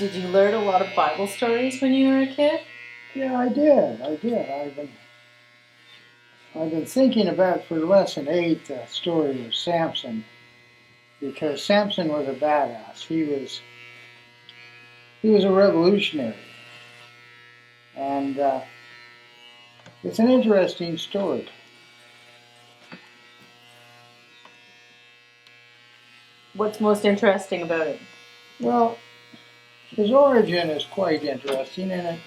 Did you learn a lot of Bible stories when you were a kid? Yeah, I did. I've been thinking about for lesson 8 the story of Samson because Samson was a badass. He was a revolutionary, and it's an interesting story. What's most interesting about it? Well, his origin is quite interesting, and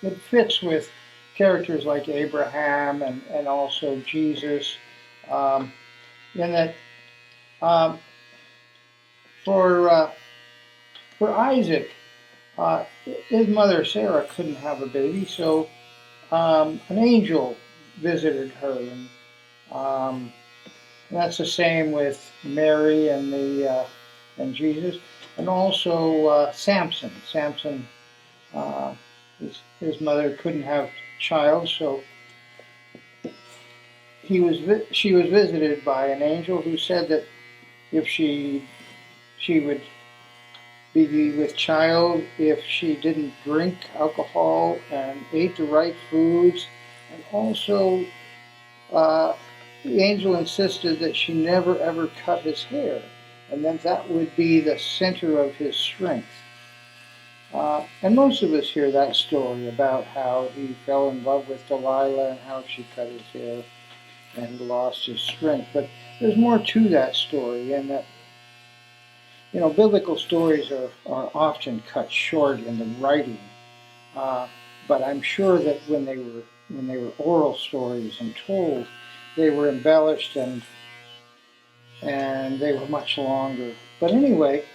it fits with characters like Abraham and also Jesus, um, in that um, for for Isaac, uh, his mother Sarah couldn't have a baby, so an angel visited her, and that's the same with Mary and Jesus, and also Samson. Samson, uh, his mother couldn't have a child, so she was visited by an angel who said that if she would be with child if she didn't drink alcohol and ate the right foods, and also uh, the angel insisted that she never ever cut his hair, and that would be the center of his strength. And most of us hear that story about how he fell in love with Delilah and how she cut his hair and lost his strength. But there's more to that story, and that biblical stories are often cut short in the writing. Uh, but I'm sure that when they were oral stories and told, they were embellished and they were much longer. But anyway,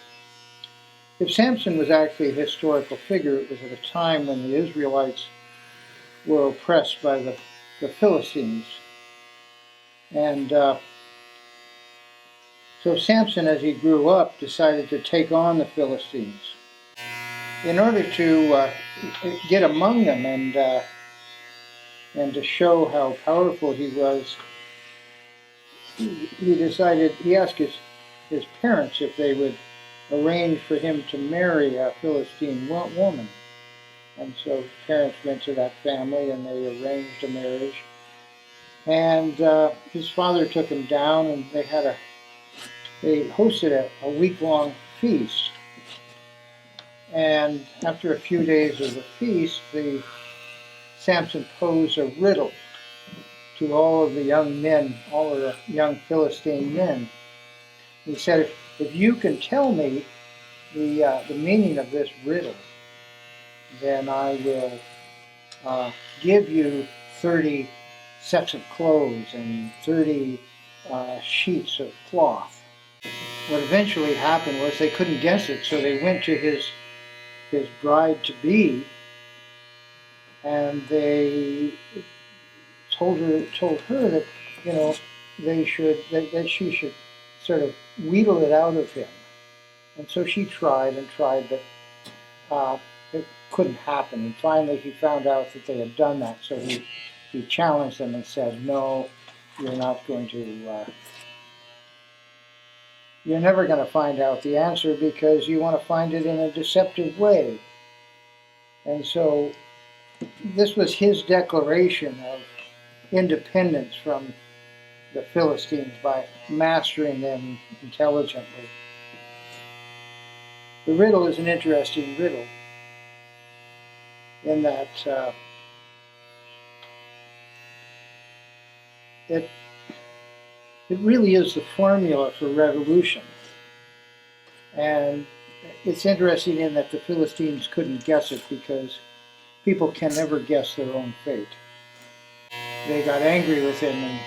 if Samson was actually a historical figure, it was at a time when the Israelites were oppressed by the Philistines. And so Samson, as he grew up, decided to take on the Philistines. In order to get among them and to show how powerful he was, he asked his parents if they would arrange for him to marry a Philistine woman. And so his parents went to that family and they arranged a marriage. And his father took him down, and they hosted a week-long feast. And after a few days of the feast, Samson posed a riddle to all of the young men, all of the young Philistine men. He said, if you can tell me the meaning of this riddle, then I will give you 30 sets of clothes and 30 sheets of cloth. What eventually happened was they couldn't guess it, so they went to his bride-to-be, and they told her that that she should sort of wheedle it out of him. And so she tried and tried, but it couldn't happen. And finally he found out that they had done that, so he challenged them and said, no, you're not going to, you're never going to find out the answer because you want to find it in a deceptive way. And so this was his declaration of independence from the Philistines by mastering them intelligently. The riddle is an interesting riddle in that it really is the formula for revolution. And it's interesting in that the Philistines couldn't guess it because people can never guess their own fate. They got angry with him and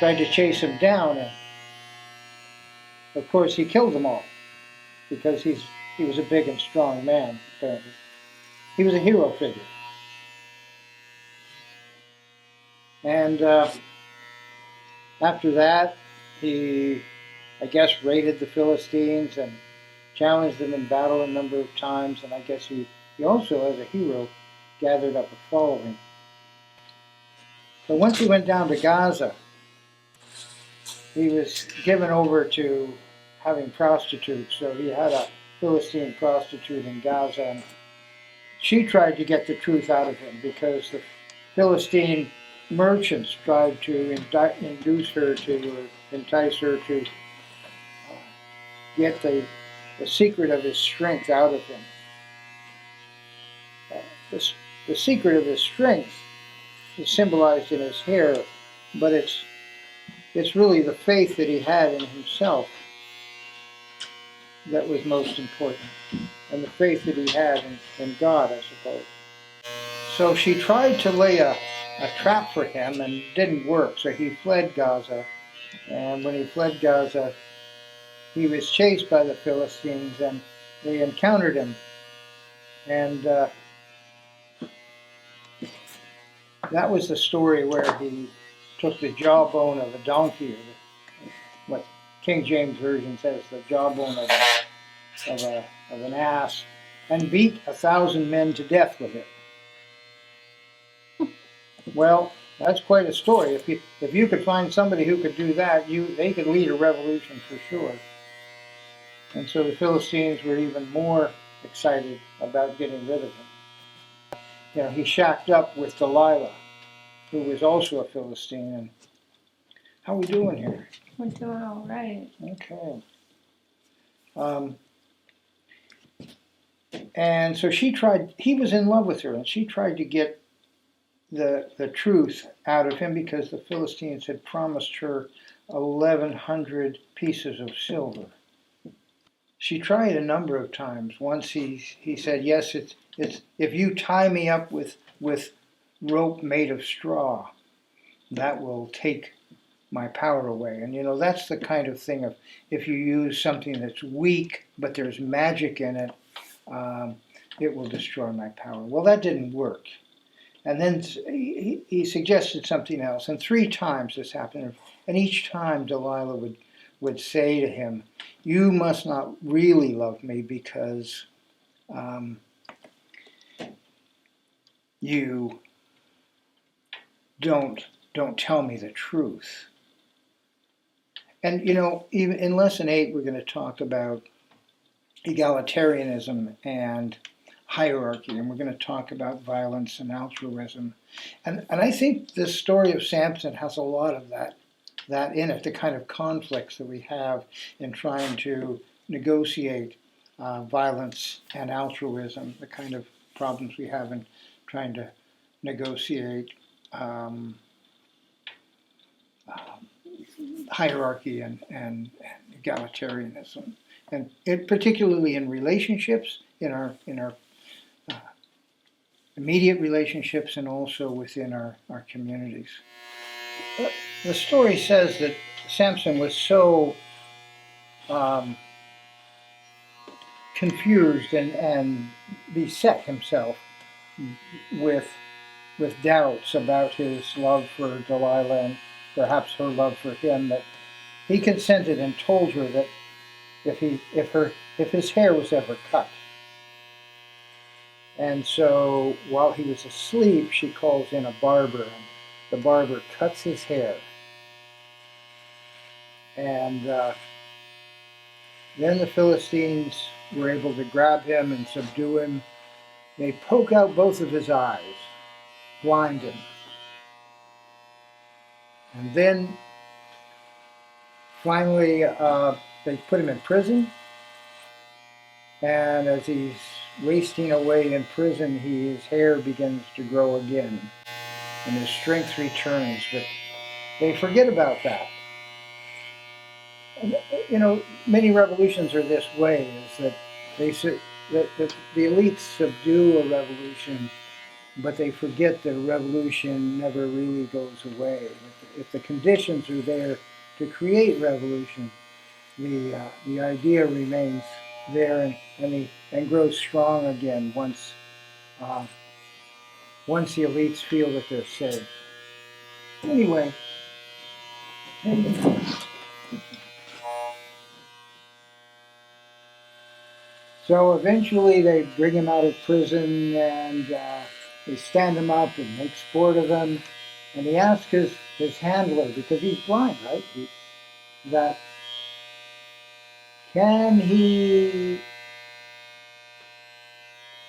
tried to chase him down, and of course he killed them all because he was a big and strong man, apparently. He was a hero figure. And after that, he, I guess, raided the Philistines and challenged them in battle a number of times, and I guess he also, as a hero, gathered up a following. But once he went down to Gaza, he was given over to having prostitutes, so he had Philistine prostitute in Gaza. And she tried to get the truth out of him because the Philistine merchants tried to induce her to, or entice her to get the secret of his strength out of him. The secret of his strength is symbolized in his hair, but it's really the faith that he had in himself that was most important, and the faith that he had in God, I suppose. So she tried to lay a trap for him and didn't work, so he fled Gaza. And when he fled Gaza, he was chased by the Philistines and they encountered him. And that was the story where he took the jawbone of a donkey, or what King James Version says, the jawbone of an ass, and beat 1,000 men to death with it. Well, that's quite a story. If you could find somebody who could do that, they could lead a revolution for sure. And so the Philistines were even more excited about getting rid of him. You know, he shacked up with Delilah, who was also a Philistine. And how are we doing here? We're doing all right. Okay. And so he was in love with her, and she tried to get the truth out of him because the Philistines had promised her 1,100 pieces of silver. She tried a number of times. Once he said, yes, it's if you tie me up with rope made of straw, that will take my power away. And you know, that's the kind of thing of if you use something that's weak but there's magic in it, it will destroy my power. Well, that didn't work. And then he suggested something else. And 3 times this happened. And each time Delilah would say to him, you must not really love me because you don't tell me the truth. And you know, even in lesson 8, we're going to talk about egalitarianism and hierarchy, and we're going to talk about violence and altruism. And I think this story of Samson has a lot of that in it, the kind of conflicts that we have in trying to negotiate violence and altruism, the kind of problems we have in trying to negotiate hierarchy and egalitarianism, and particularly in relationships, in our immediate relationships, and also within our communities. The story says that Samson was so confused and beset himself with doubts about his love for Delilah and perhaps her love for him, that he consented and told her that if his hair was ever cut. And so while he was asleep, she calls in a barber, and the barber cuts his hair. And then the Philistines were able to grab him and subdue him. They poke out both of his eyes, blind him. And then finally they put him in prison. And as he's wasting away in prison, his hair begins to grow again, and his strength returns. But they forget about that. And, you know, many revolutions are this way: is that that the elites subdue a revolution, but they forget that a revolution never really goes away. If the conditions are there to create revolution, the idea remains there and grows strong again once the elites feel that they're safe. Anyway, so eventually they bring him out of prison and they stand him up and make sport of him. And he asks his handler, because he's blind, right? that can he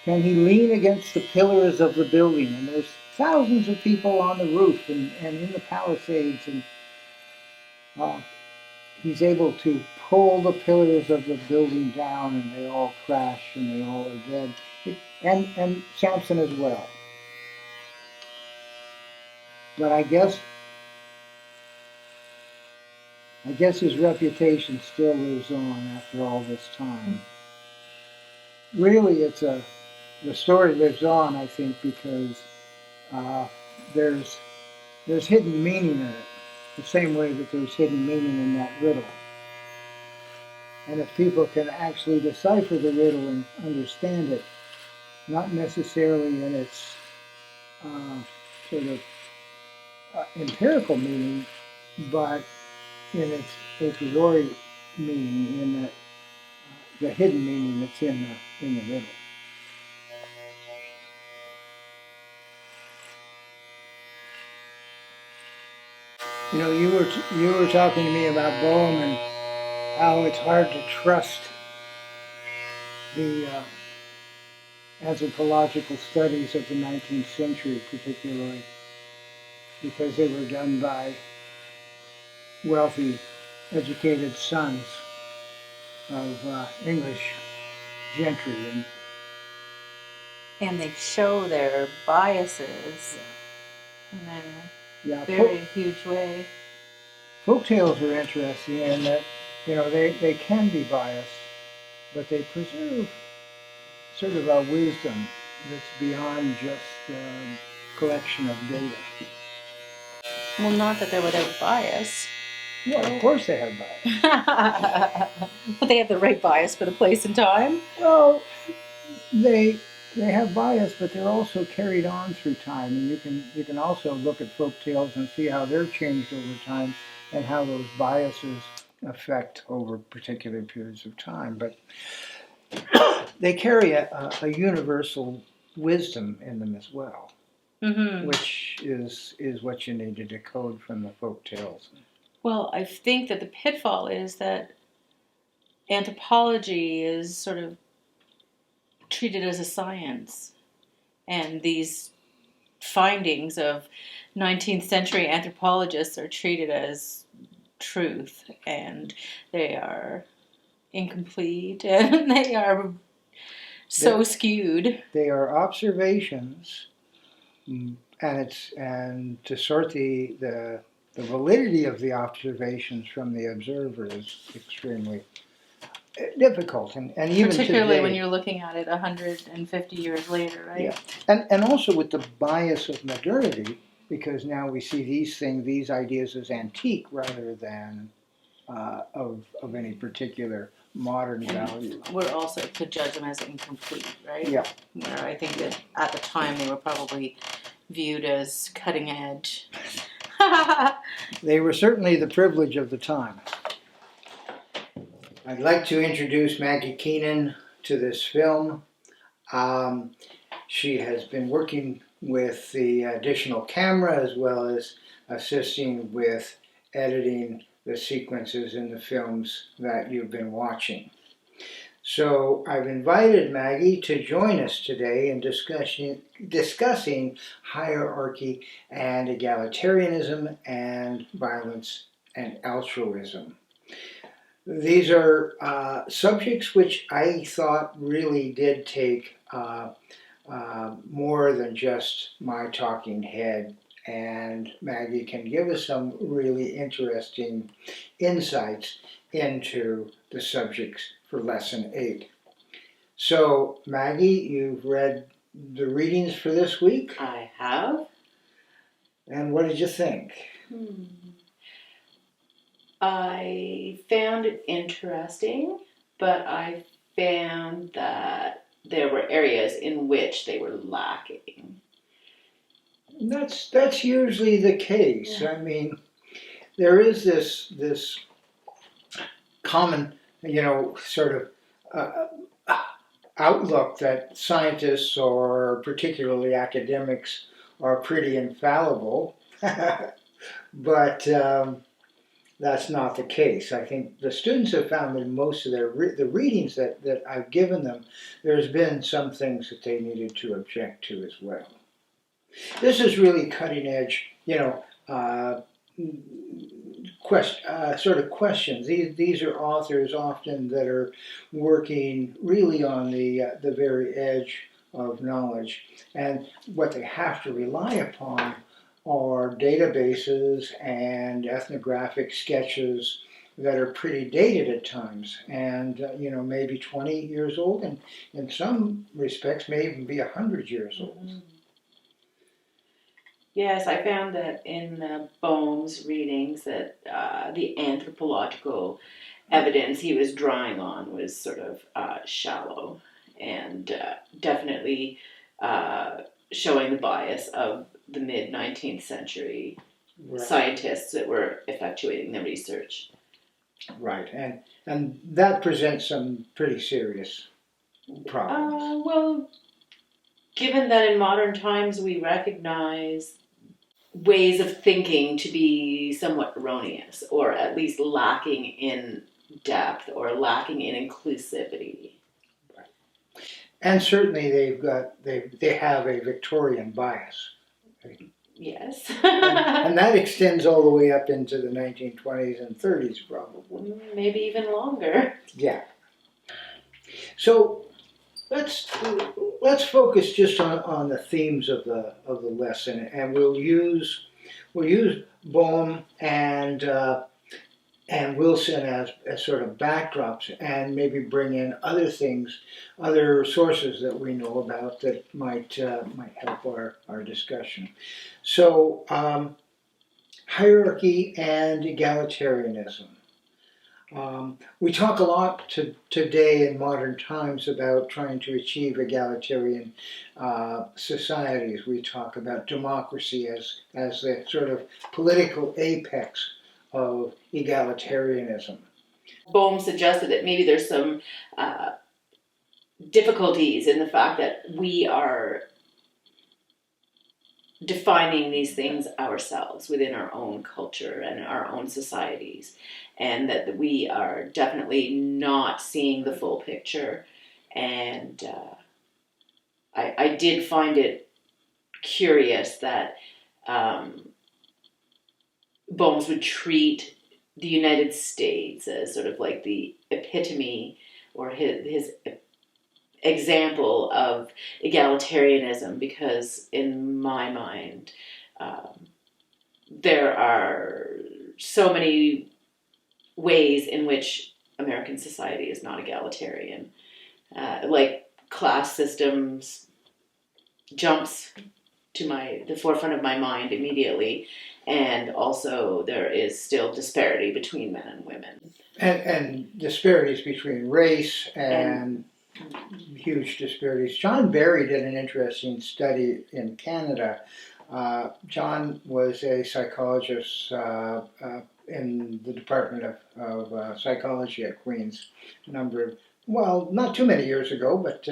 can he lean against the pillars of the building? And there's thousands of people on the roof and in the palisades, and uh, he's able to pull the pillars of the building down, and they all crash, and they all are dead. And Samson as well. But I guess his reputation still lives on after all this time. Really, the story lives on, I think, because uh, there's hidden meaning in it, the same way that there's hidden meaning in that riddle. And if people can actually decipher the riddle and understand it, not necessarily in its uh, sort of empirical meaning, but in its a priori meaning, in the hidden meaning that's in the riddle. You know, you were talking to me about Bohm and how it's hard to trust the anthropological studies of the 19th century, particularly because they were done by wealthy, educated sons of English gentry, And they show their biases in yeah, a very huge way. folk tales are interesting in that they can be biased, but they preserve sort of a wisdom that's beyond just collection of data. Well, not that they're without bias. Well, of course they have bias. But they have the right bias for the place and time. Well, they have bias, but they're also carried on through time, and you can also look at folk tales and see how they're changed over time, and how those biases affect over particular periods of time. But they carry a universal wisdom in them as well, which is what you need to decode from the folk tales. Well, I think that the pitfall is that anthropology is sort of treated as a science, and these findings of 19th century anthropologists are treated as truth, and they are incomplete, and they are so skewed. They are observations, and to sort the validity of the observations from the observer is extremely difficult, and even particularly today, when you're looking at it 150 years later, right? Yeah, and also with the bias of modernity, because now we see these ideas as antique rather than of any particular modern value. We're also to judge them as incomplete, right? Yeah. Where I think that at the time they were probably viewed as cutting edge. They were certainly the privilege of the time. I'd like to introduce Maggie Keenan to this film. She has been working with the additional camera as well as assisting with editing the sequences in the films that you've been watching. So I've invited Maggie to join us today in discussing hierarchy and egalitarianism and violence and altruism. These are subjects which I thought really did take more than just my talking head, and Maggie can give us some really interesting insights into the subjects for Lesson 8. So, Maggie, you've read the readings for this week? I have. And what did you think? I found it interesting, but I found that there were areas in which they were lacking. That's usually the case. Yeah. I mean, there is this common, sort of outlook that scientists or particularly academics are pretty infallible, but that's not the case. I think the students have found that most of the readings that I've given them, there's been some things that they needed to object to as well. This is really cutting edge, sort of questions. These are authors often that are working really on the very edge of knowledge, and what they have to rely upon are databases and ethnographic sketches that are pretty dated at times, and maybe 20 years old, and in some respects may even be 100 years old. Mm-hmm. Yes, I found that in Bohm's readings that the anthropological evidence he was drawing on was sort of shallow and definitely showing the bias of the mid-19th century Right. scientists that were effectuating the research. Right, and that presents some pretty serious problems. Well, given that in modern times we recognize ways of thinking to be somewhat erroneous, or at least lacking in depth or lacking in inclusivity. Right. And certainly they have a Victorian bias. Yes. and that extends all the way up into the 1920s and 30s probably. Maybe even longer. Yeah. So let's focus just on the themes of the lesson, and we'll use Bohm and Wilson as sort of backdrops, and maybe bring in other things, other sources that we know about that might help our discussion. So hierarchy and egalitarianism. We talk a lot today in modern times about trying to achieve egalitarian societies. We talk about democracy as the sort of political apex of egalitarianism. Bohm suggested that maybe there's some difficulties in the fact that we are defining these things ourselves within our own culture and our own societies, and that we are definitely not seeing the full picture. And I did find it curious that Bohms would treat the United States as sort of like the epitome, or his example of egalitarianism, because in my mind there are so many ways in which American society is not egalitarian. Like class systems jumps to the forefront of my mind immediately, and also there is still disparity between men and women, and disparities between race and huge disparities. John Barry did an interesting study in Canada. John was a psychologist in the Department of Psychology at Queen's not too many years ago, but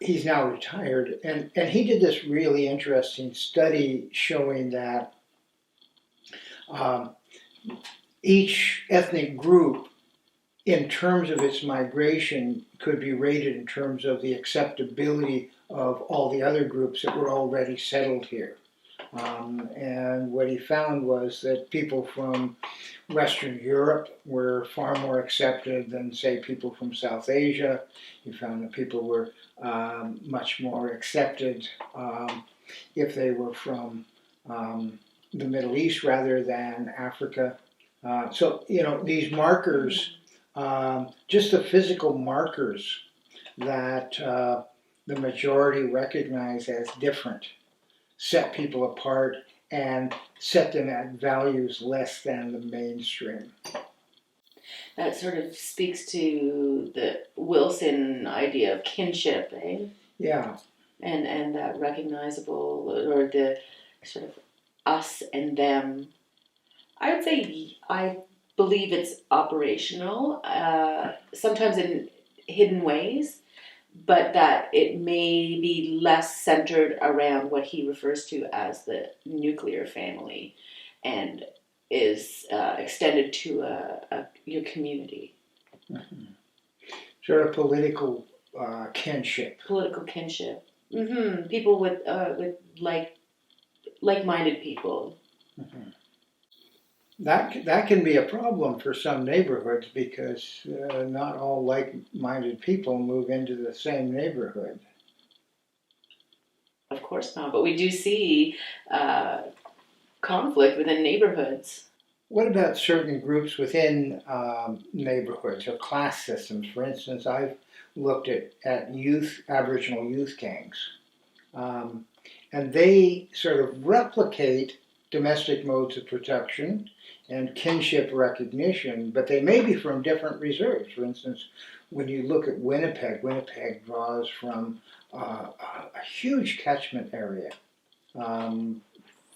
he's now retired. And he did this really interesting study showing that each ethnic group, in terms of its migration, could be rated in terms of the acceptability of all the other groups that were already settled here. And what he found was that people from Western Europe were far more accepted than, say, people from South Asia. He found that people were much more accepted if they were from the Middle East rather than Africa. So, these markers, just the physical markers that the majority recognize as different, set people apart and set them at values less than the mainstream. That sort of speaks to the Wilson idea of kinship, eh? Yeah. And that recognizable, or the sort of us and them. I would say I believe it's operational, sometimes in hidden ways, but that it may be less centered around what he refers to as the nuclear family, and is extended to your community. Mm-hmm. Sort of political kinship. Political kinship. Mm-hmm. People with like-minded people. Mm-hmm. That can be a problem for some neighborhoods because not all like-minded people move into the same neighborhood. Of course not, but we do see conflict within neighborhoods. What about certain groups within neighborhoods or class systems? For instance, I've looked at Aboriginal youth gangs, and they sort of replicate domestic modes of protection and kinship recognition, but they may be from different reserves. For instance, when you look at Winnipeg, Winnipeg draws from a huge catchment area.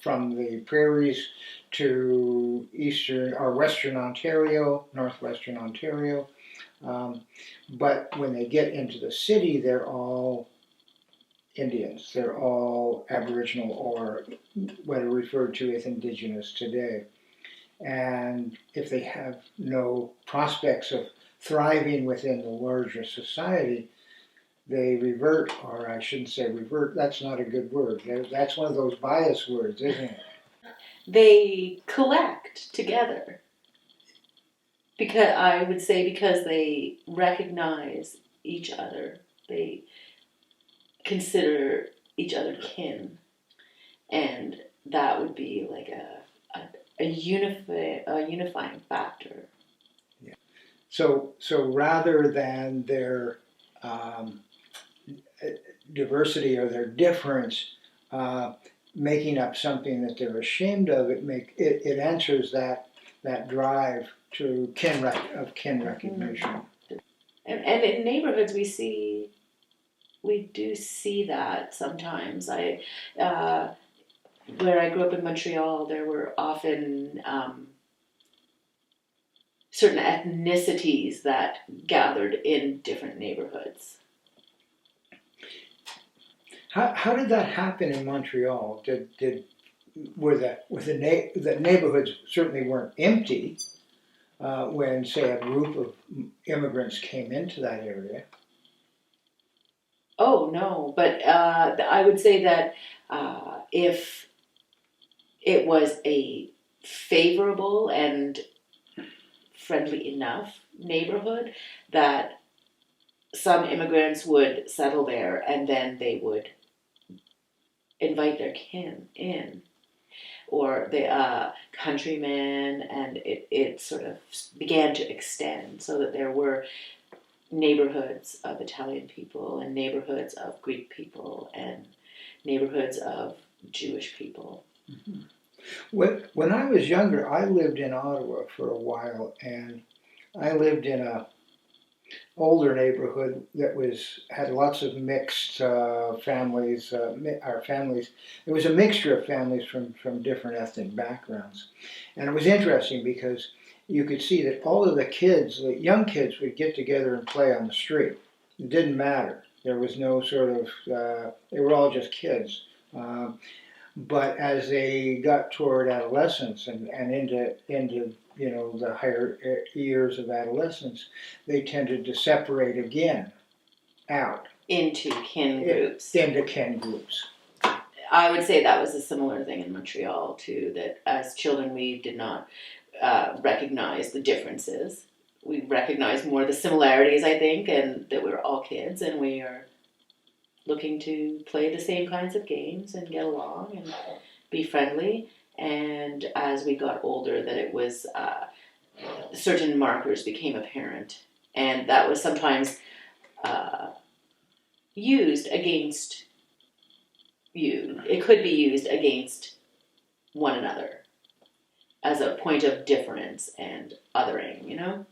From the prairies to eastern or western Ontario, northwestern Ontario. But when they get into the city, they're all Indians. They're all Aboriginal or what are referred to as Indigenous today. And if they have no prospects of thriving within the larger society, they revert, or I shouldn't say revert, that's not a good word. That's one of those bias words, isn't it? They collect together. Because I would say because they recognize each other. They consider each other kin. And that would be like a unifying factor. Yeah. So rather than their diversity or their difference making up something that they're ashamed of, it answers that drive to kin recognition. Mm-hmm. And in neighborhoods we do see that sometimes. Where I grew up in Montreal, there were often certain ethnicities that gathered in different neighborhoods. How did that happen in Montreal? The neighborhoods certainly weren't empty when, say, a group of immigrants came into that area? Oh no, but I would say that if it was a favorable and friendly enough neighborhood, that some immigrants would settle there and then they would invite their kin in, or the countrymen, and it sort of began to extend so that there were neighborhoods of Italian people and neighborhoods of Greek people and neighborhoods of Jewish people. Mm-hmm. When I was younger, I lived in Ottawa for a while, and I lived in a older neighborhood that had lots of mixed families. Our families, it was a mixture of families from different ethnic backgrounds, and it was interesting because you could see that all of the young kids, would get together and play on the street. It didn't matter. There was no sort of. They were all just kids. But as they got toward adolescence and into the higher years of adolescence, they tended to separate again out into kin groups. Into kin groups. I would say that was a similar thing in Montreal too. That as children we did not recognize the differences. We recognized more the similarities, I think, and that we were all kids and we are looking to play the same kinds of games and get along and be friendly. And as we got older, that it was certain markers became apparent, and that was sometimes used against you. It could be used against one another as a point of difference and othering, you know?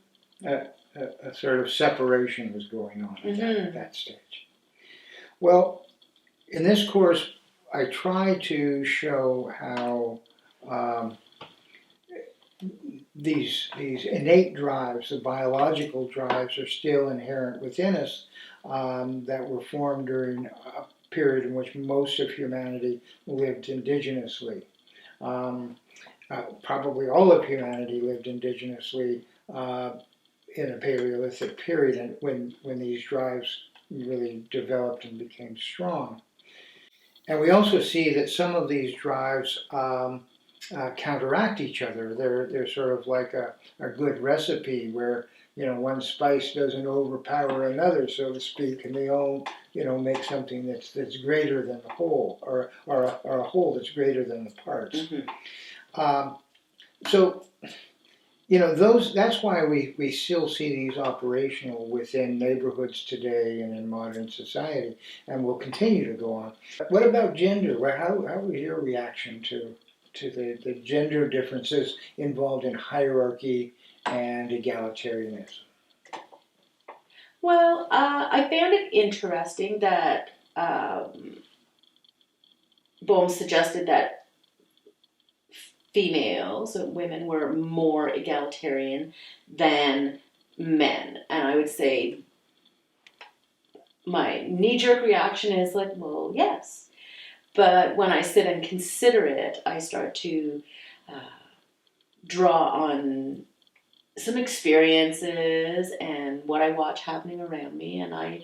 A sort of separation was going on at Mm-hmm. that stage. Well, in this course, I try to show how these innate drives, the biological drives, are still inherent within us, that were formed during a period in which most of humanity lived indigenously. probably all of humanity lived indigenously in a Paleolithic period, and when these drives really developed and became strong. And we also see that some of these drives counteract each other. They're sort of like a good recipe where one spice doesn't overpower another, so to speak, and they all make something that's greater than the whole, or a whole that's greater than the parts. Mm-hmm. So that's why we still see these operational within neighborhoods today and in modern society, and will continue to go on. What about gender? How was your reaction to the gender differences involved in hierarchy and egalitarianism? Well, I found it interesting that Bohm suggested that females, women, were more egalitarian than men. And I would say my knee-jerk reaction is like, well, yes. But when I sit and consider it, I start to draw on some experiences and what I watch happening around me, and I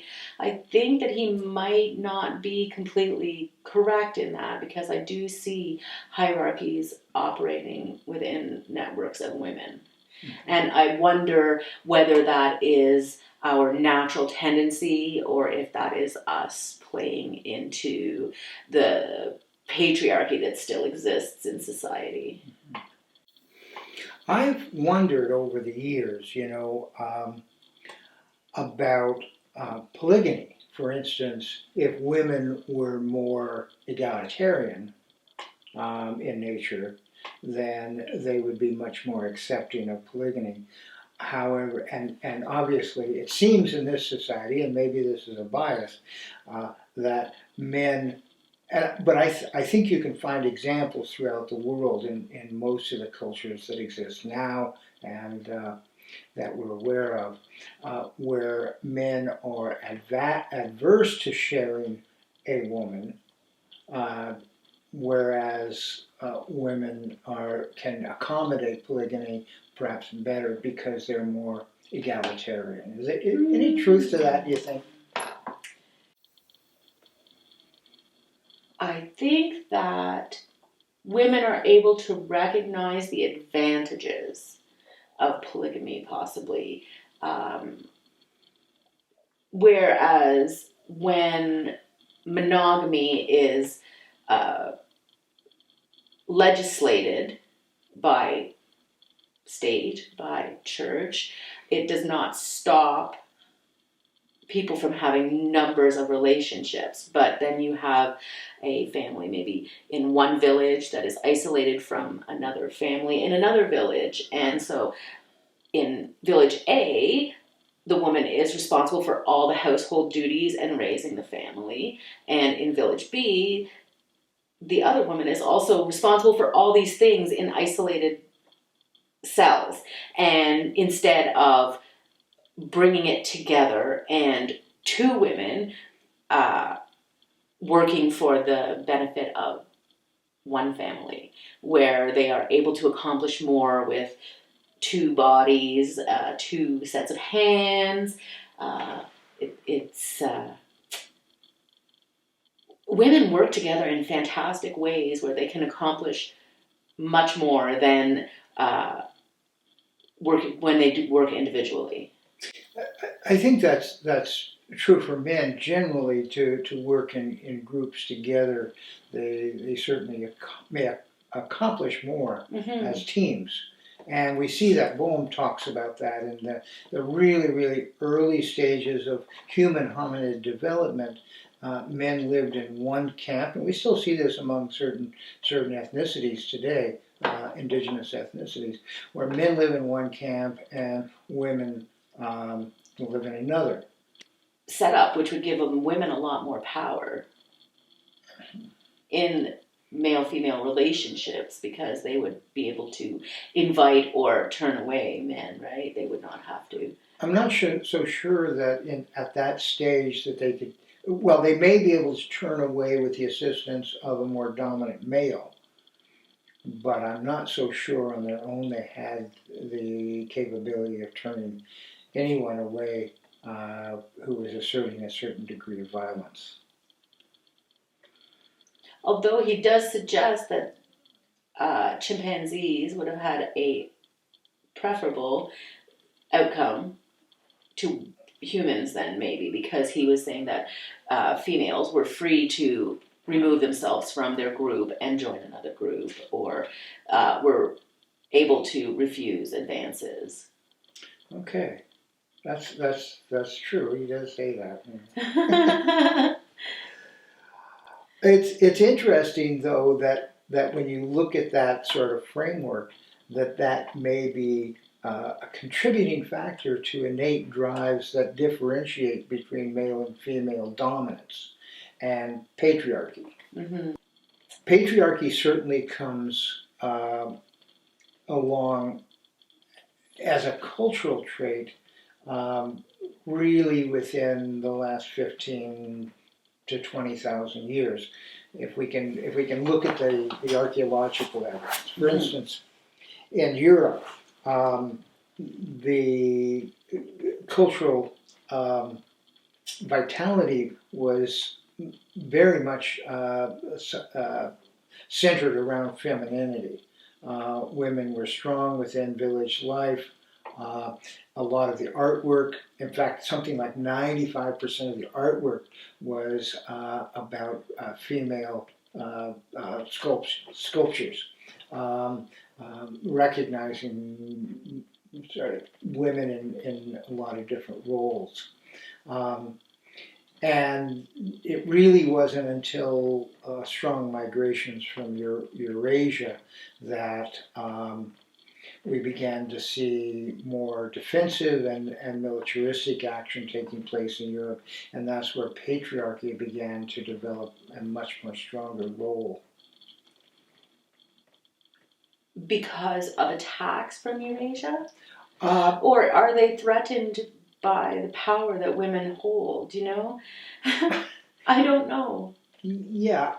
think that he might not be completely correct in that, because I do see hierarchies operating within networks of women. Mm-hmm. And I wonder whether that is our natural tendency or if that is us playing into the patriarchy that still exists in society. Mm-hmm. I've wondered over the years, about polygamy. For instance, if women were more egalitarian in nature, then they would be much more accepting of polygamy. However, and obviously, it seems in this society, and maybe this is a bias, that men. But I think you can find examples throughout the world in most of the cultures that exist now and that we're aware of, where men are adverse to sharing a woman, whereas women can accommodate polygamy perhaps better because they're more egalitarian. Is there any truth to that, do you think? I think that women are able to recognize the advantages of polygamy, possibly. Whereas when monogamy is legislated by state, by church, it does not stop people from having numbers of relationships. But then you have a family maybe in one village that is isolated from another family in another village. And so in village A, the woman is responsible for all the household duties and raising the family. And in village B, the other woman is also responsible for all these things in isolated cells. And instead of bringing it together and two women working for the benefit of one family, where they are able to accomplish more with two bodies, two sets of hands. Women work together in fantastic ways where they can accomplish much more than when they do work individually. I think that's true for men generally to work in groups together. They certainly may accomplish more as teams. And we see that Bohm talks about that in the really, really early stages of human hominid development. Men lived in one camp, and we still see this among certain ethnicities today, indigenous ethnicities, where men live in one camp and women live in another. Setup, which would give women a lot more power in male-female relationships, because they would be able to invite or turn away men, right? They would not have to. I'm not so sure that at that stage that they could. Well, they may be able to turn away with the assistance of a more dominant male. but I'm not so sure on their own they had the capability of turning anyone away who was asserting a certain degree of violence. Although he does suggest that chimpanzees would have had a preferable outcome to humans then, maybe, because he was saying that females were free to remove themselves from their group and join another group, or were able to refuse advances. Okay, that's true. He does say that. It's interesting though that when you look at that sort of framework, that may be a contributing factor to innate drives that differentiate between male and female dominance and patriarchy. Mm-hmm. Patriarchy certainly comes along as a cultural trait, um, really within the last 15 to 20,000 years. If we can look at the archaeological evidence, for instance, in Europe, the cultural vitality was very much centered around femininity. Women were strong within village life. Uh, a lot of the artwork, in fact, something like 95% of the artwork was about female sculptures, recognizing sort of women in a lot of different roles. Um, and it really wasn't until strong migrations from Eurasia that we began to see more defensive and militaristic action taking place in Europe, and that's where patriarchy began to develop a much more stronger role. Because of attacks from Eurasia? Or are they threatened by the power that women hold, you know? I don't know. Yeah,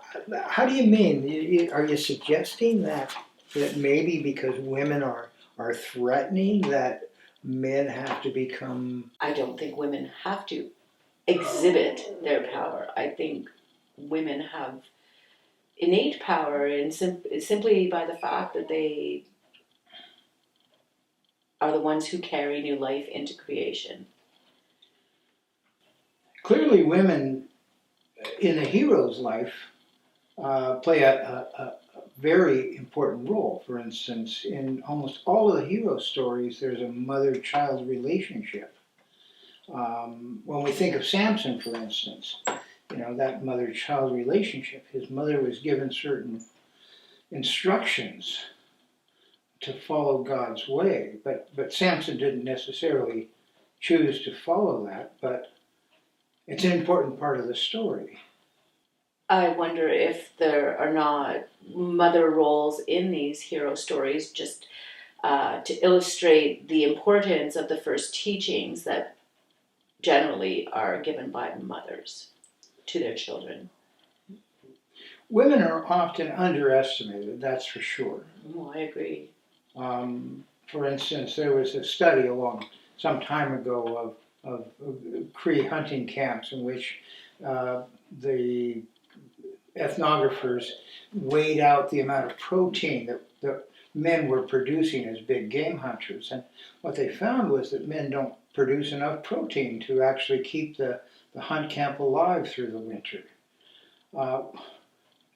how do you mean? Are you suggesting that maybe because women are threatening that men have to become? I don't think women have to exhibit their power. I think women have innate power, and simply by the fact that they are the ones who carry new life into creation. Clearly, women in a hero's life play a very important role. For instance, in almost all of the hero stories, there's a mother-child relationship. When we think of Samson, for instance, that mother-child relationship, his mother was given certain instructions to follow God's way, but Samson didn't necessarily choose to follow that, but it's an important part of the story. I wonder if there are not mother roles in these hero stories just to illustrate the importance of the first teachings that generally are given by mothers to their children. Women are often underestimated, that's for sure. Oh, I agree. For instance, there was a study some time ago of Cree hunting camps in which the ethnographers weighed out the amount of protein that the men were producing as big game hunters. And what they found was that men don't produce enough protein to actually keep the hunt camp alive through the winter.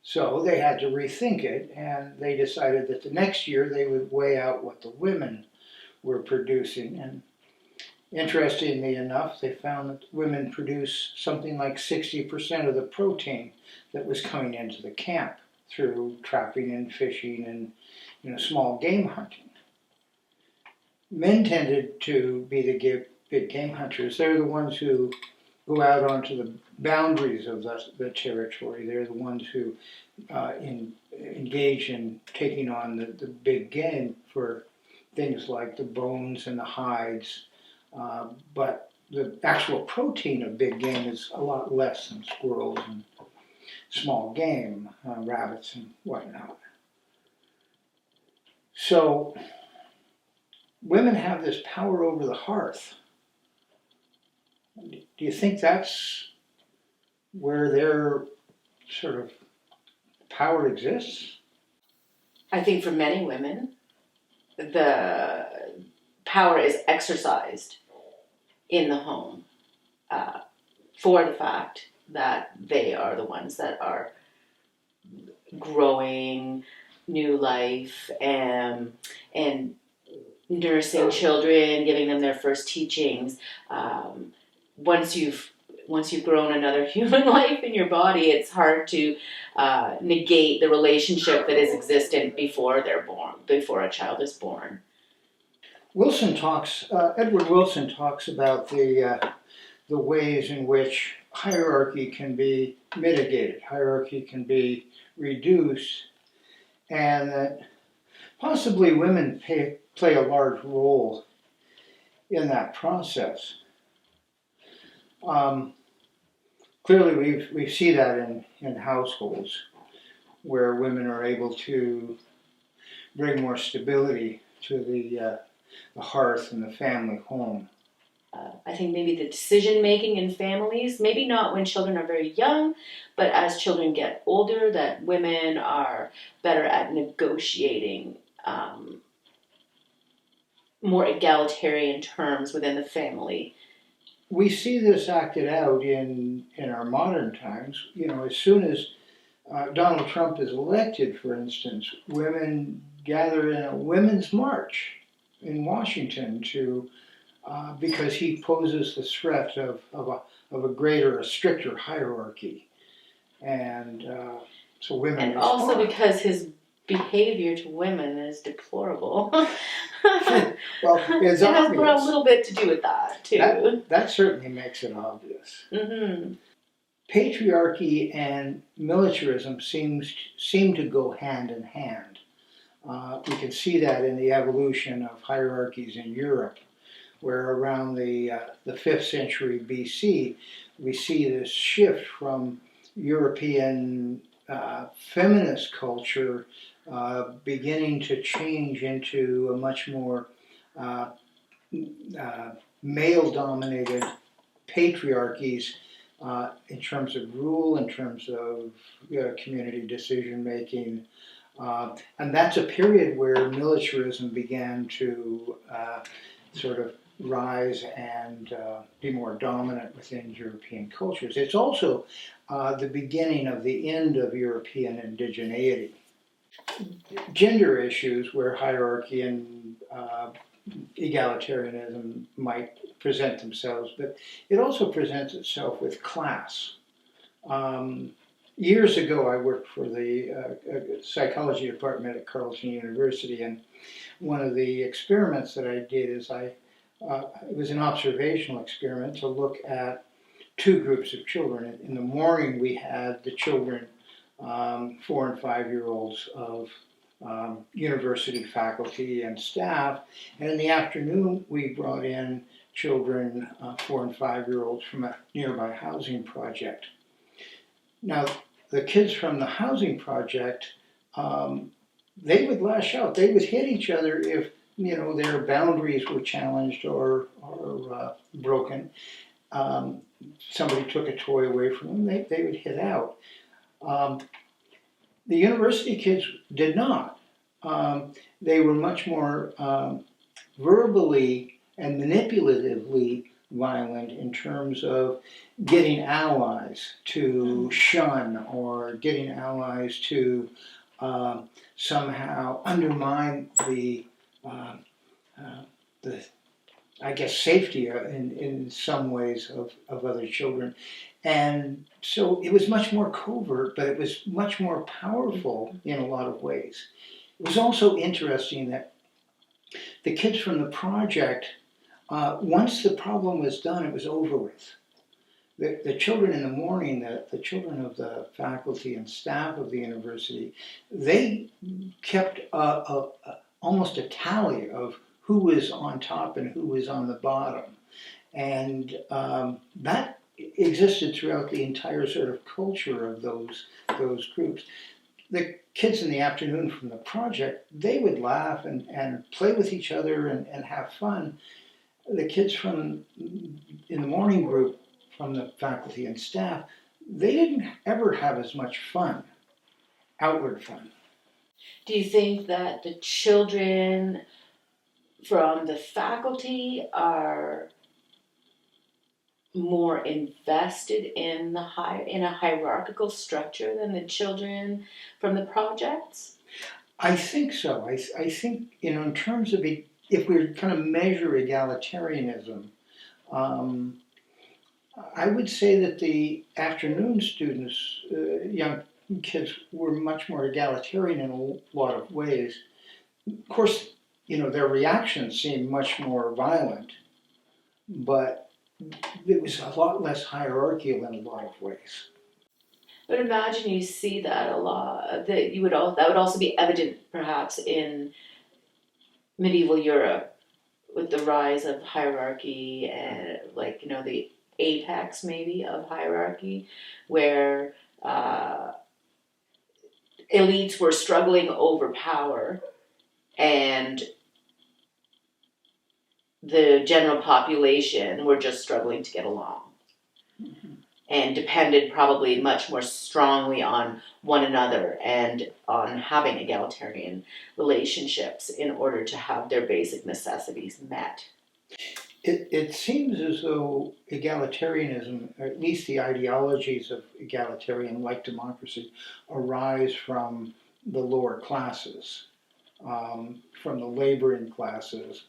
So they had to rethink it, and they decided that the next year they would weigh out what the women were producing. And interestingly enough, they found that women produce something like 60% of the protein that was coming into the camp through trapping and fishing and small game hunting. Men tended to be the big game hunters. They're the ones who go out onto the boundaries of the territory. They're the ones who engage in taking on the big game for things like the bones and the hides. But the actual protein of big game is a lot less than squirrels and small game, rabbits and whatnot. So women have this power over the hearth. Do you think that's where their sort of power exists? I think for many women, the power is exercised in the home for the fact that they are the ones that are growing new life and nursing children, giving them their first teachings. Once you've grown another human life in your body, it's hard to negate the relationship that is existent before they're born, before a child is born. Edward Wilson talks about the ways in which hierarchy can be mitigated, hierarchy can be reduced, and that possibly women play a large role in that process. Clearly, we see that in households where women are able to bring more stability to the hearth and the family home. I think maybe the decision making in families, maybe not when children are very young, but as children get older, that women are better at negotiating more egalitarian terms within the family. We see this acted out in our modern times. You know, as soon as Donald Trump is elected, for instance, women gather in a women's march in Washington because he poses the threat of a greater, a stricter hierarchy, and so women. And respond. also because his behavior to women is deplorable. Well, it's it obvious. has got a little bit to do with that too. That certainly makes it obvious. Mm-hmm. Patriarchy and militarism seem to go hand in hand. We can see that in the evolution of hierarchies in Europe, where around the 5th century BC, we see this shift from European feminist culture beginning to change into a much more male-dominated patriarchies in terms of rule, in terms of community decision-making. And that's a period where militarism began to sort of rise and be more dominant within European cultures. It's also the beginning of the end of European indigeneity. Gender issues where hierarchy and egalitarianism might present themselves, but it also presents itself with class. Years ago, I worked for the psychology department at Carleton University, and one of the experiments that I did is it was an observational experiment to look at two groups of children. In the morning, we had the children, 4 and 5 year olds of university faculty and staff, and in the afternoon, we brought in children, 4 and 5 year olds from a nearby housing project. Now, the kids from the housing project, they would lash out. They would hit each other if their boundaries were challenged or broken. Somebody took a toy away from them. They would hit out. The university kids did not. They were much more verbally and manipulatively violent in terms of getting allies to shun or getting allies to somehow undermine the I guess safety in some ways of other children. And so it was much more covert, but it was much more powerful in a lot of ways. It was also interesting that the kids from the project, once the problem was done, it was over with. The children in the morning, the children of the faculty and staff of the university, they kept almost a tally of who was on top and who was on the bottom. And that existed throughout the entire sort of culture of those groups. the kids in the afternoon from the project, they would laugh and play with each other and have fun. The kids from in the morning group from the faculty and staff, they didn't ever have as much fun, outward fun. Do you think that the children from the faculty are more invested in in a hierarchical structure than the children from the projects? I think so. I think, in terms of if we kind of measure egalitarianism, um, I would say that the afternoon students, young kids, were much more egalitarian in a lot of ways. Of course, their reactions seemed much more violent, but it was a lot less hierarchical in a lot of ways. But imagine you see that a lot. That would also be evident, perhaps, in medieval Europe with the rise of hierarchy and, the apex maybe of hierarchy, where elites were struggling over power and the general population were just struggling to get along. Mm-hmm. And depended probably much more strongly on one another and on having egalitarian relationships in order to have their basic necessities met. It seems as though egalitarianism, or at least the ideologies of egalitarian like democracy, arise from the lower classes, from the laboring classes,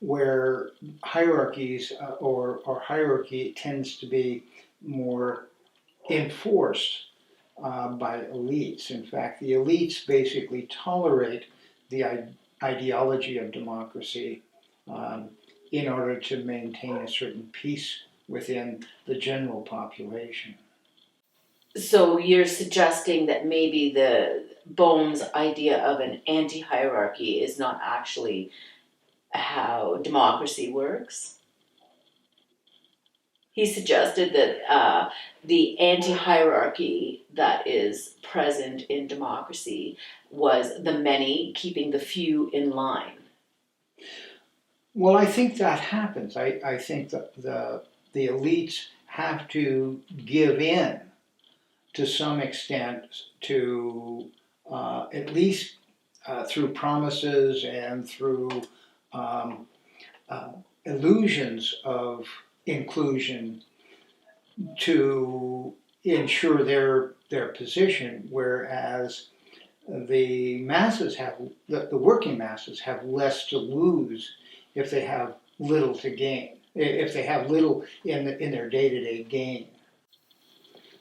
where hierarchies or hierarchy tends to be more enforced by elites. In fact, the elites basically tolerate the ideology of democracy um, in order to maintain a certain peace within the general population. So you're suggesting that maybe the Bohm's idea of an anti-hierarchy is not actually how democracy works? He suggested that the anti-hierarchy that is present in democracy was the many keeping the few in line. Well, I think that happens. I think that the elites have to give in to some extent to at least through promises and through um, uh, illusions of inclusion to ensure their position, whereas the working masses have less to lose if they have little to gain, if they have little in their day-to-day gain,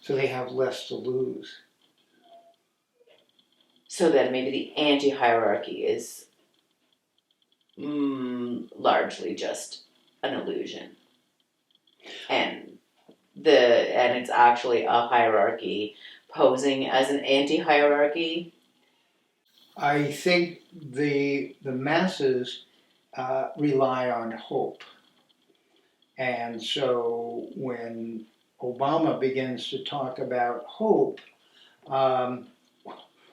so they have less to lose. So then maybe the anti-hierarchy is largely just an illusion, and it's actually a hierarchy posing as an anti-hierarchy. I think the masses rely on hope, and so when Obama begins to talk about hope, um,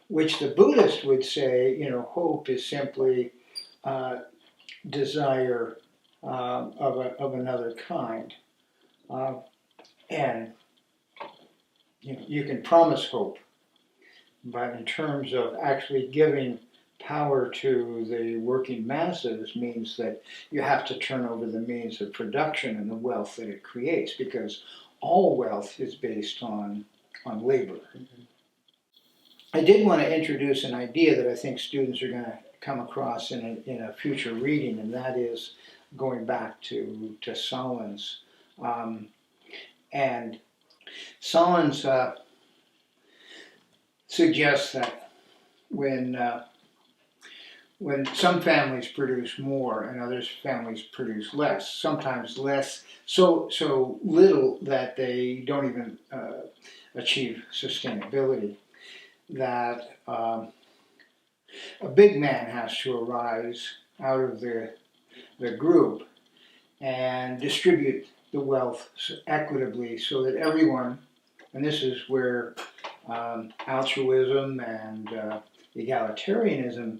which the Buddhist would say, hope is simply desire of another kind, uh, and you can promise hope, but in terms of actually giving power to the working masses means that you have to turn over the means of production and the wealth that it creates, because all wealth is based on labor. Mm-hmm. I did want to introduce an idea that I think students are going to come across in a future reading, and that is going back to Solon's. And Solon's suggests that when some families produce more and others families produce less, sometimes less, so little that they don't even achieve sustainability, that a big man has to arise out of the group and distribute the wealth equitably so that everyone, and this is where altruism and egalitarianism,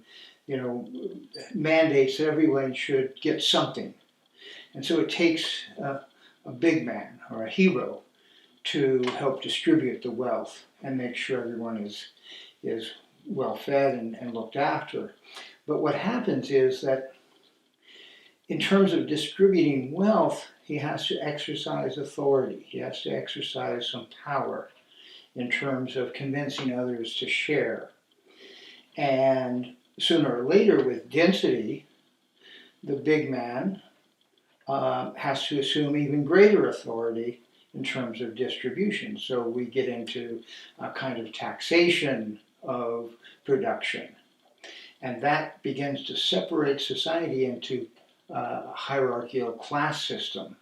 mandates that everyone should get something. And so it takes a big man or a hero to help distribute the wealth and make sure everyone is well fed and looked after. But what happens is that in terms of distributing wealth, he has to exercise authority. He has to exercise some power in terms of convincing others to share. And sooner or later, with density, the big man has to assume even greater authority in terms of distribution. So we get into a kind of taxation of production. And that begins to separate society into a hierarchical class system,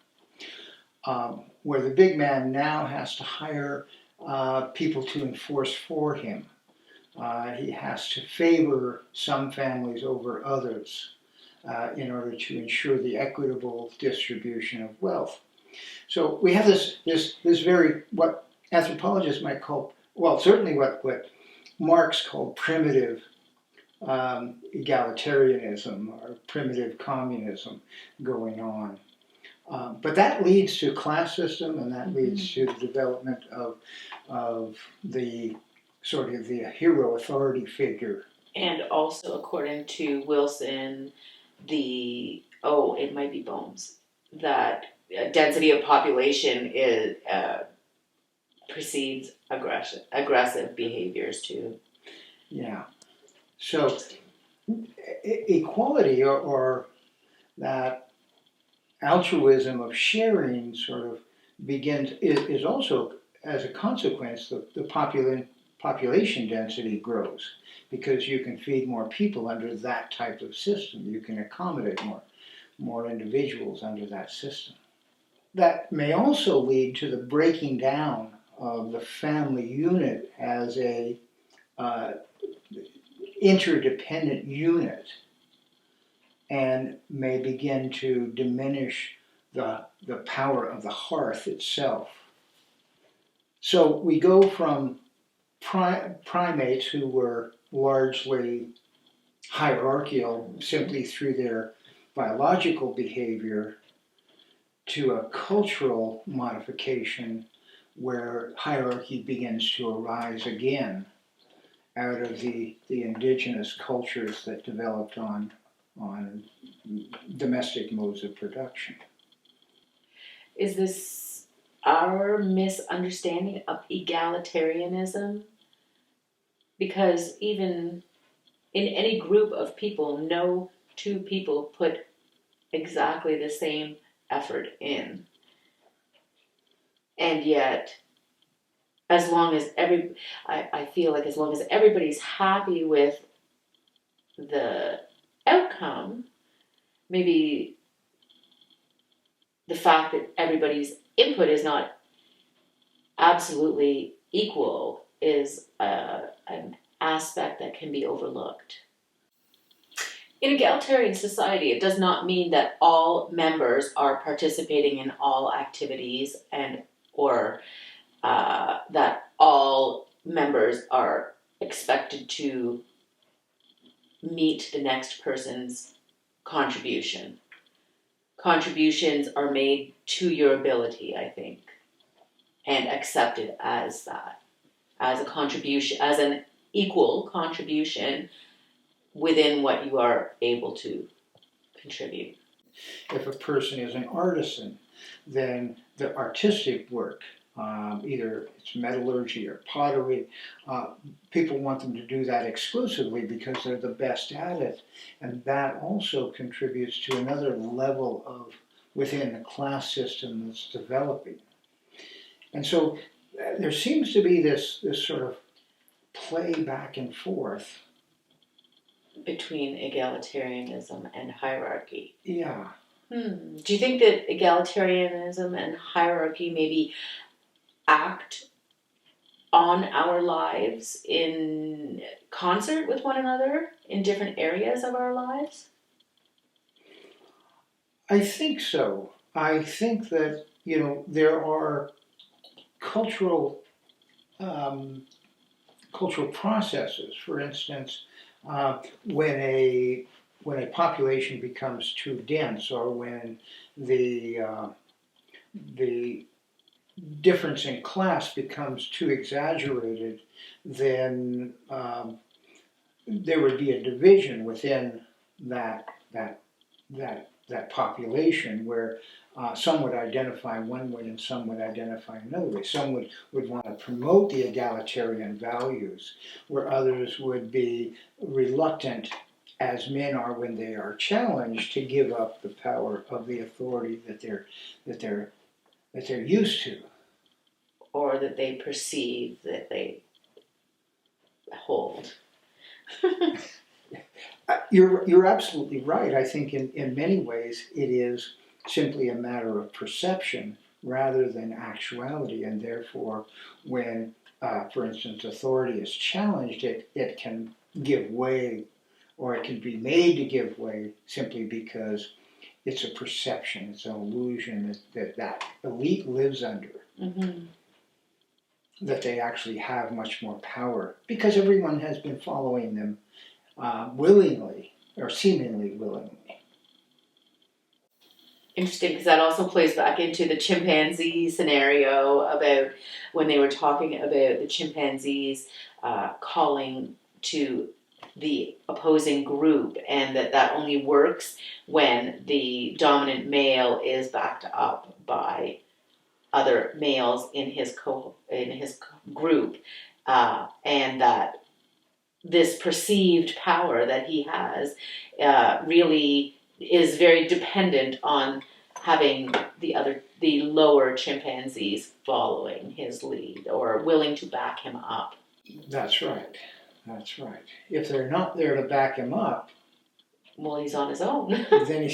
where the big man now has to hire people to enforce for him. He has to favor some families over others in order to ensure the equitable distribution of wealth. So we have this very, what anthropologists might call, well, certainly what Marx called primitive egalitarianism or primitive communism going on. But that leads to class system, and that leads to the development of the sort of the hero authority figure. And also, according to Wilson, it might be Bohms, that density of population is precedes aggressive behaviors too. Yeah. So equality or that altruism of sharing sort of is also, as a consequence, the population density grows because you can feed more people under that type of system. You can accommodate more individuals under that system. That may also lead to the breaking down of the family unit as a interdependent unit, and may begin to diminish the power of the hearth itself. So we go from primates who were largely hierarchical simply through their biological behavior to a cultural modification where hierarchy begins to arise again out of the indigenous cultures that developed on domestic modes of production. Is this our misunderstanding of egalitarianism? Because even in any group of people, no two people put exactly the same effort in. And yet, I feel like as long as everybody's happy with the outcome, maybe the fact that everybody's input is not absolutely equal is an aspect that can be overlooked. In egalitarian society, it does not mean that all members are participating in all activities or that all members are expected to meet the next person's contribution. Contributions are made to your ability, I think, and accepted as that, as a contribution, as an equal contribution within what you are able to contribute. If a person is an artisan, then the artistic work, either it's metallurgy or pottery, people want them to do that exclusively because they're the best at it. And that also contributes to another level of within the class system that's developing. And so there seems to be this sort of play back and forth between egalitarianism and hierarchy. Yeah. Do you think that egalitarianism and hierarchy maybe act on our lives in concert with one another in different areas of our lives? I think so. I think that, there are cultural cultural processes. For instance, when a population becomes too dense, or when the difference in class becomes too exaggerated, then there would be a division within that that that population where some would identify one way and some would identify another way. Some would want to promote the egalitarian values, where others would be reluctant, as men are when they are challenged, to give up the power of the authority that they're used to. Or that they perceive that they hold. You're absolutely right. I think in many ways it is simply a matter of perception rather than actuality, and therefore when, for instance, authority is challenged, it can give way, or it can be made to give way simply because it's a perception, it's an illusion that elite lives under. Mm-hmm. That they actually have much more power because everyone has been following them willingly or seemingly willingly. Interesting, because that also plays back into the chimpanzee scenario about when they were talking about the chimpanzees calling to the opposing group, and that only works when the dominant male is backed up by other males in his group, and that this perceived power that he has really is very dependent on having the lower chimpanzees following his lead or willing to back him up. That's right. That's right. If they're not there to back him up, well, he's on his own. then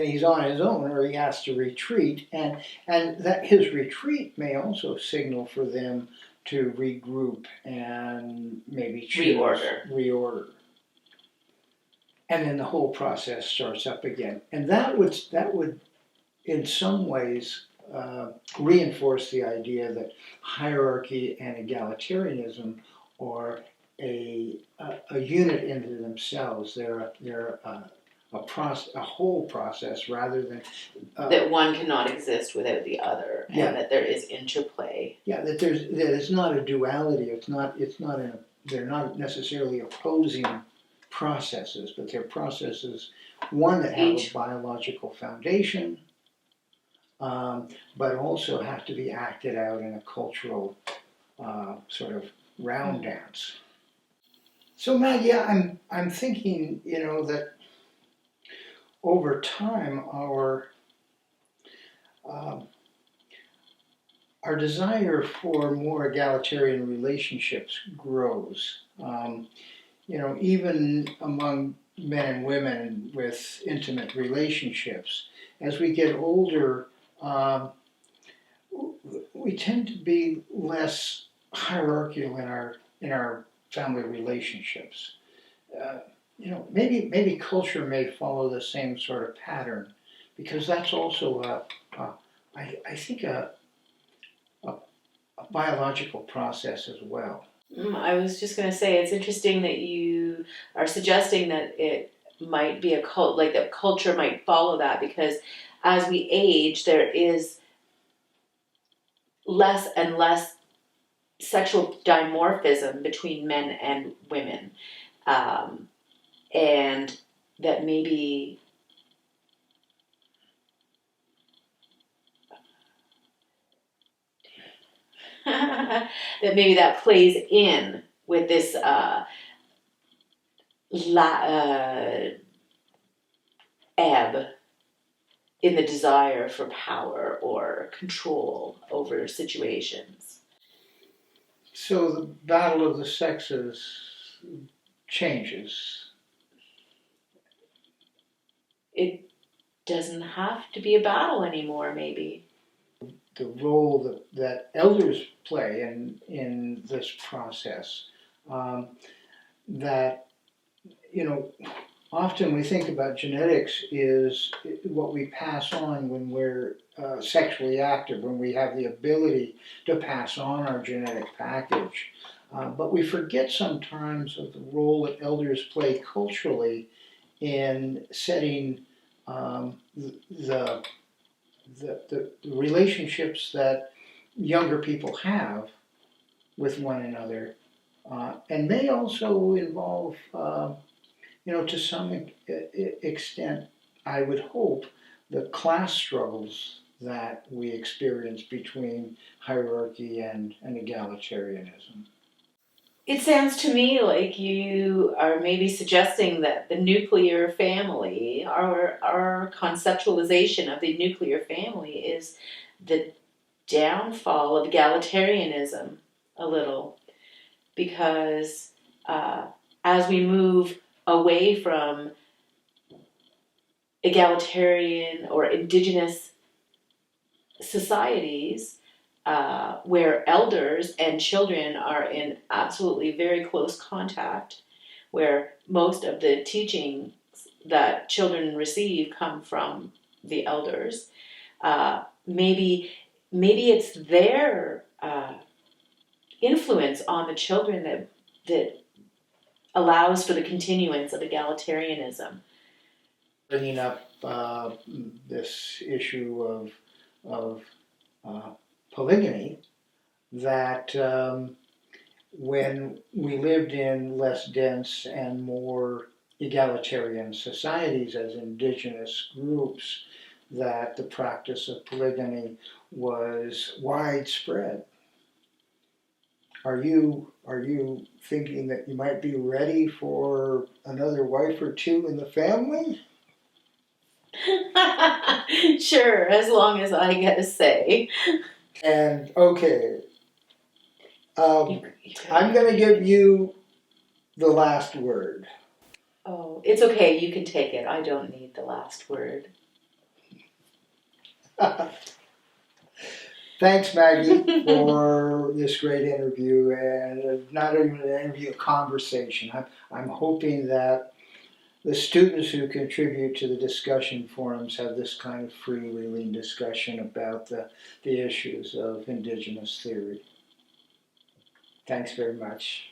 he's on his own, or he has to retreat, and that his retreat may also signal for them to regroup and maybe reorder. And then the whole process starts up again. And that would in some ways reinforce the idea that hierarchy and egalitarianism are a unit into themselves. They're a whole process rather than that one cannot exist without the other, and that there is interplay. Yeah, that it's not a duality. They're not necessarily opposing processes, but they're processes, one that have a biological foundation, but also have to be acted out in a cultural sort of round dance. So Maggie, I'm thinking, that over time our desire for more egalitarian relationships grows. Even among men and women with intimate relationships, as we get older, we tend to be less hierarchical in our family relationships. Maybe culture may follow the same sort of pattern, because that's also I think a biological process as well. I was just going to say, it's interesting that you are suggesting that it might be that culture might follow that, because as we age, there is less and less sexual dimorphism between men and women, and that maybe that plays in with this ebb in the desire for power or control over situations. So the battle of the sexes changes. It doesn't have to be a battle anymore, maybe. The role that elders play in this process, that, often we think about genetics is what we pass on when we're sexually active, when we have the ability to pass on our genetic package. But we forget sometimes of the role that elders play culturally in setting the, the relationships that younger people have with one another, and may also involve, to some extent, I would hope, the class struggles that we experience between hierarchy and egalitarianism. It sounds to me like you are maybe suggesting that the nuclear family, our conceptualization of the nuclear family, is the downfall of egalitarianism a little, because as we move away from egalitarian or indigenous societies, where elders and children are in absolutely very close contact, where most of the teachings that children receive come from the elders. Maybe it's their influence on the children that allows for the continuance of egalitarianism. Bringing up this issue of polygamy, that when we lived in less dense and more egalitarian societies as indigenous groups, that the practice of polygamy was widespread. Are you thinking that you might be ready for another wife or two in the family? Sure, as long as I get a say. And okay, I'm going to give you the last word. Oh, it's okay. You can take it. I don't need the last word. Thanks, Maggie, for this great interview, and not even an interview, a conversation. I'm hoping that the students who contribute to the discussion forums have this kind of freewheeling discussion about the issues of Indigenous theory. Thanks very much.